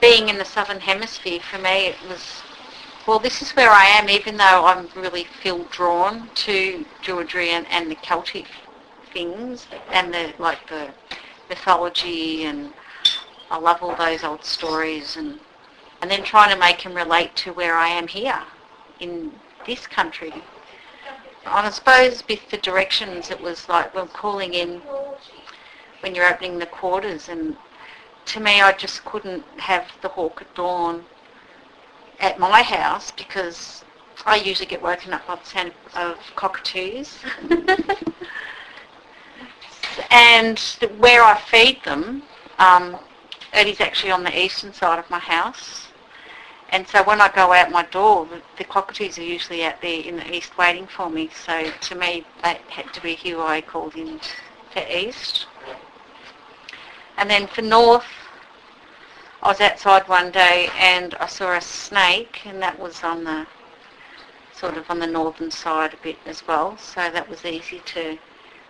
being in the Southern Hemisphere, for me it was, well, this is where I am, even though I really feel drawn to Druidry and the Celtic things and the mythology, and I love all those old stories, and then trying to make them relate to where I am here in this country. And I suppose with the directions, it was like when calling in, when you're opening the quarters, and to me I just couldn't have the hawk at dawn at my house because I usually get woken up by the sound of cockatoos. And where I feed them, it is actually on the eastern side of my house. And so when I go out my door, the cockatoos are usually out there in the east waiting for me. So to me, that had to be who I called in for east. And then for north, I was outside one day and I saw a snake, and that was on the sort of on the northern side a bit as well. So that was easy to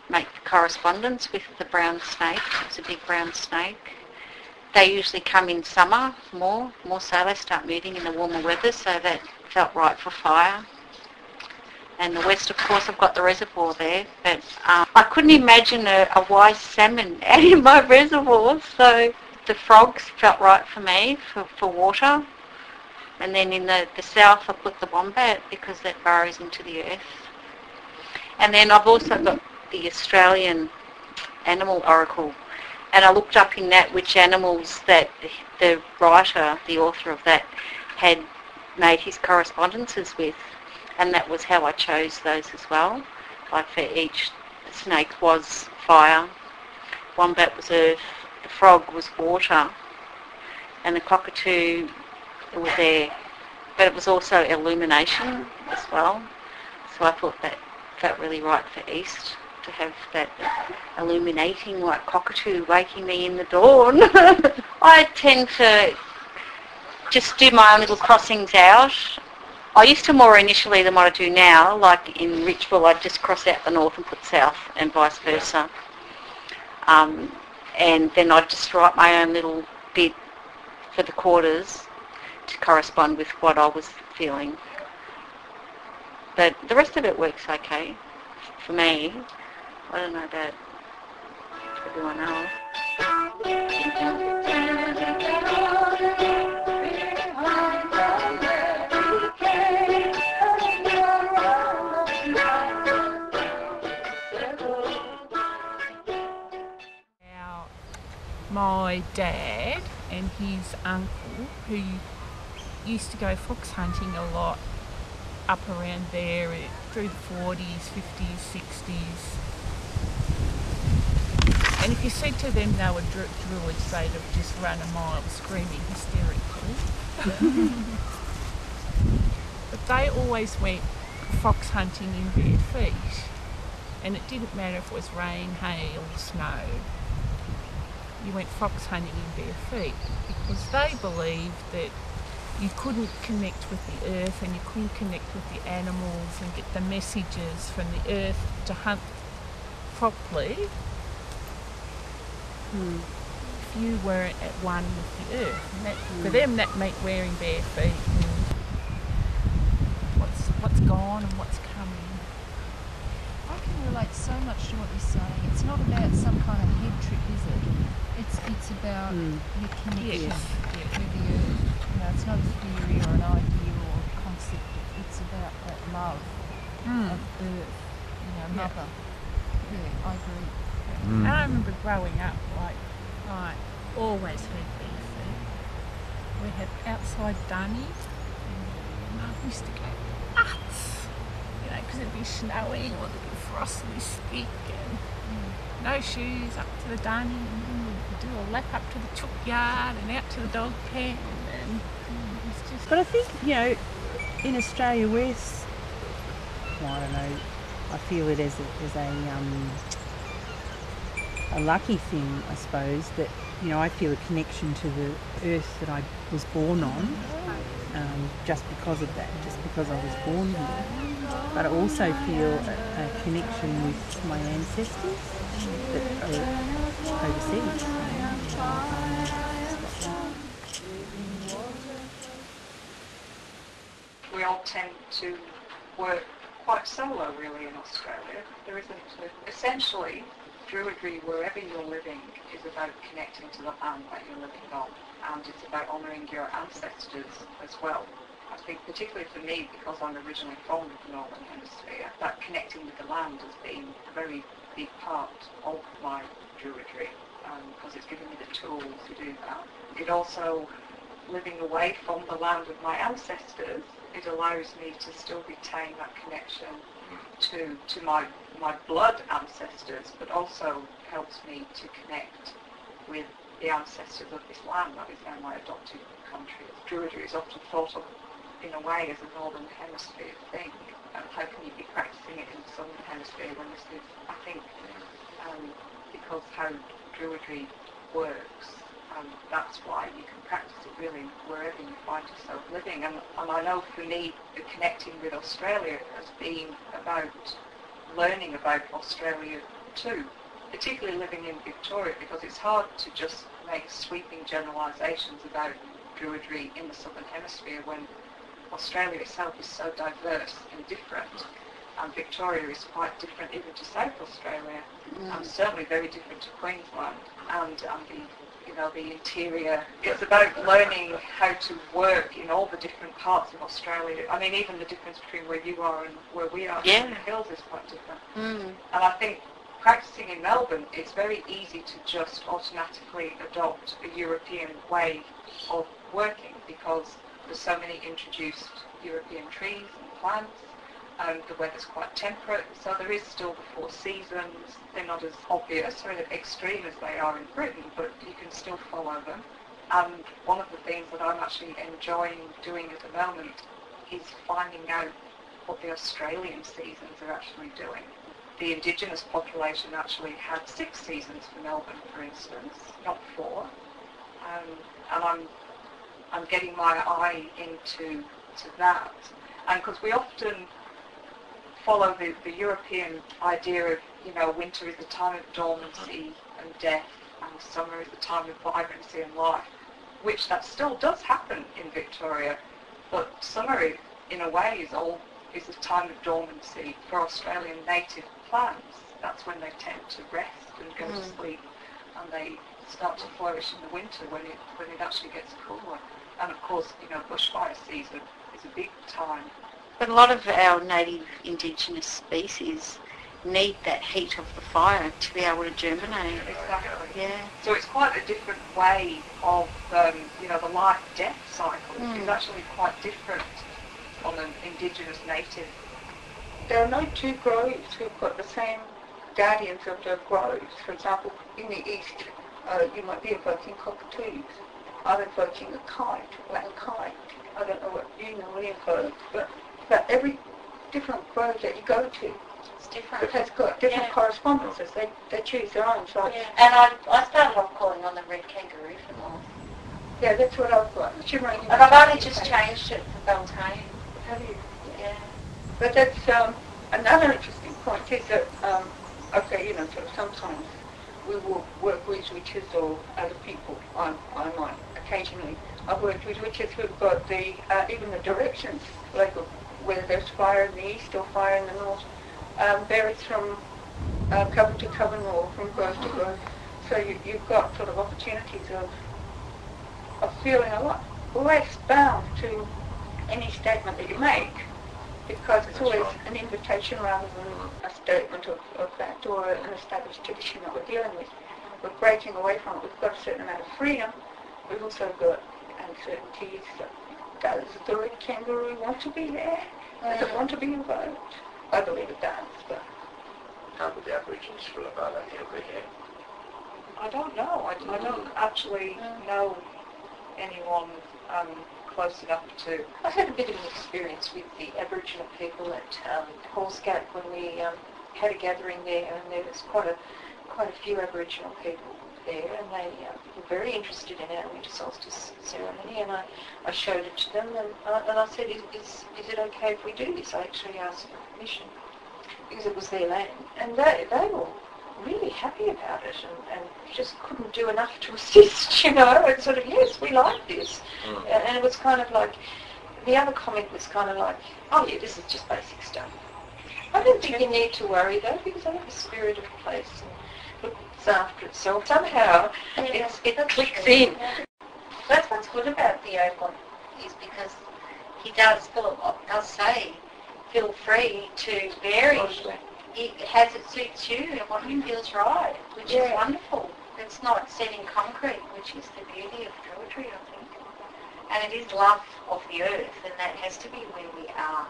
make the correspondence with the brown snake. It was a big brown snake. They usually come in summer more so. They start moving in the warmer weather, so that felt right for fire. And the west, of course, I've got the reservoir there, but I couldn't imagine a wise salmon out in my reservoir, so the frogs felt right for me for water. And then in the south I put the wombat because that burrows into the earth. And then I've also got the Australian Animal Oracle, and I looked up in that which animals that the writer, the author of that, had made his correspondences with, and that was how I chose those as well. Like for each, the snake was fire, wombat was earth, the frog was water, and the cockatoo was air. But it was also illumination as well. So I thought that felt really right for east, to have that illuminating like cockatoo waking me in the dawn. I tend to just do my own little crossings out. I used to more initially than what I do now. Like in Richville, I'd just cross out the north and put south, and vice versa. And then I'd just write my own little bit for the quarters to correspond with what I was feeling. But the rest of it works okay for me. I don't know about everyone else. My dad and his uncle, who used to go fox hunting a lot up around there through the 40s, 50s, 60s. And if you said to them they were Druids, they'd have just run a mile screaming hysterically. But they always went fox hunting in bare feet. And it didn't matter if it was rain, hail, snow. You went fox hunting in bare feet because they believed that you couldn't connect with the earth and you couldn't connect with the animals and get the messages from the earth to hunt properly if you weren't at one with the earth. And that, for them that meant wearing bare feet and what's gone and what's coming. I can relate so much to what you're saying. It's not about some kind of head trick, is it? It's about your connection with the earth. You know, it's not a theory or an idea or a concept. It's about that love of earth, you know, mother. Yeah, I agree. And I remember growing up, I always heard bare feet. We had outside dunnies, and Mum used to go nuts, you know, because it'd be snowing or it'd be frostily stick, and no shoes up to the dunny, and then we'd do a lap up to the chook yard and out to the dog pen, and it was just... But I think, you know, in Australia we're, well, I don't know, I feel it as a lucky thing, I suppose, that, you know, I feel a connection to the earth that I was born on, just because of that, just because I was born here. But I also feel a connection with my ancestors that are overseas. we all tend to work quite solo, really, in Australia. There isn't essentially, Druidry, wherever you're living, is about connecting to the land that you're living on, and it's about honouring your ancestors as well. I think particularly for me, because I'm originally from the Northern Hemisphere, that connecting with the land has been a very big part of my Druidry, because it's given me the tools to do that. It also, living away from the land of my ancestors, it allows me to still retain that connection to my blood ancestors, but also helps me to connect with the ancestors of this land that is now my adopted country. Druidry is often thought of in a way as a Northern Hemisphere thing. How can you be practicing it in the Southern Hemisphere when this is, I think, because how Druidry works, that's why you can practice it really wherever you find yourself living. And I know for me, the connecting with Australia has been about learning about Australia too, particularly living in Victoria, because it's hard to just make sweeping generalisations about Druidry in the Southern Hemisphere when Australia itself is so diverse and different, and Victoria is quite different even to South Australia, and certainly very different to Queensland, and the interior. It's about learning how to work in all the different parts of Australia. I mean, even the difference between where you are and where we are in the hills is quite different. And I think practicing in Melbourne, it's very easy to just automatically adopt a European way of working, because there's so many introduced European trees and plants, and the weather's quite temperate, so there is still the 4 seasons. They're not as obvious or extreme as they are in Britain, but you can still follow them. And one of the things that I'm actually enjoying doing at the moment is finding out what the Australian seasons are actually doing. The indigenous population actually had 6 seasons for Melbourne, for instance, not 4. And I'm getting my eye into that. And because we often follow the European idea of, winter is the time of dormancy and death, and summer is the time of vibrancy and life, which that still does happen in Victoria, but summer, in a way, is a time of dormancy for Australian native plants. That's when they tend to rest and go to sleep, and they start to flourish in the winter when it actually gets cooler. And of course, bushfire season is a big time. But a lot of our native indigenous species need that heat of the fire to be able to germinate. Exactly. Yeah. So it's quite a different way of, the life-death cycle is actually quite different on an indigenous native. There are no 2 groves who've got the same guardians of the groves. For example, in the east, you might be invoking cockatoos. I'm invoking a kite, Latin kite. I don't know what you normally invoke, but every different grove that you go to, It's different. it has got different correspondences. They choose their own. So And I started off calling on the red kangaroo for more. yeah, that's what I've got. Shimmering. And I've only just changed it for Beltane. Have you? Yeah. But that's another interesting point is that, sort of sometimes we will work with witches or other people. I might occasionally. I've worked with witches who've got the even the directions, like whether there's fire in the east or fire in the north, varies from coven to coven or from grove to grove. So you've got sort of opportunities of feeling a lot less bound to any statement that you make, because it's always an invitation rather than a statement of fact or an established tradition that we're dealing with. We're breaking away from it. We've got a certain amount of freedom. We've also got uncertainties. Does the red kangaroo want to be there? Does it want to be invoked? I believe it does, but... How would the Aborigines feel about that over here? I don't know. I don't actually know anyone close enough to... I had a bit of an experience with the Aboriginal people at Halls Gap when we had a gathering there, and there was quite a few Aboriginal people there, and they were very interested in our winter solstice ceremony, and I showed it to them, and I said, is it okay if we do this? I actually asked for permission, because it was their land, and they were really happy about it, and just couldn't do enough to assist, and sort of, yes, we like this. And it was kind of like the other comment was kind of like, oh yeah, this is just basic stuff. I don't think you need to worry though, because I think the spirit of the place looks after itself. Somehow it clicks in. That's what's good about the open, is because he does say, feel free to vary. It has it suits you and what feels right, which is wonderful. It's not set in concrete, which is the beauty of Druidry, I think. And it is love of the earth, and that has to be where we are.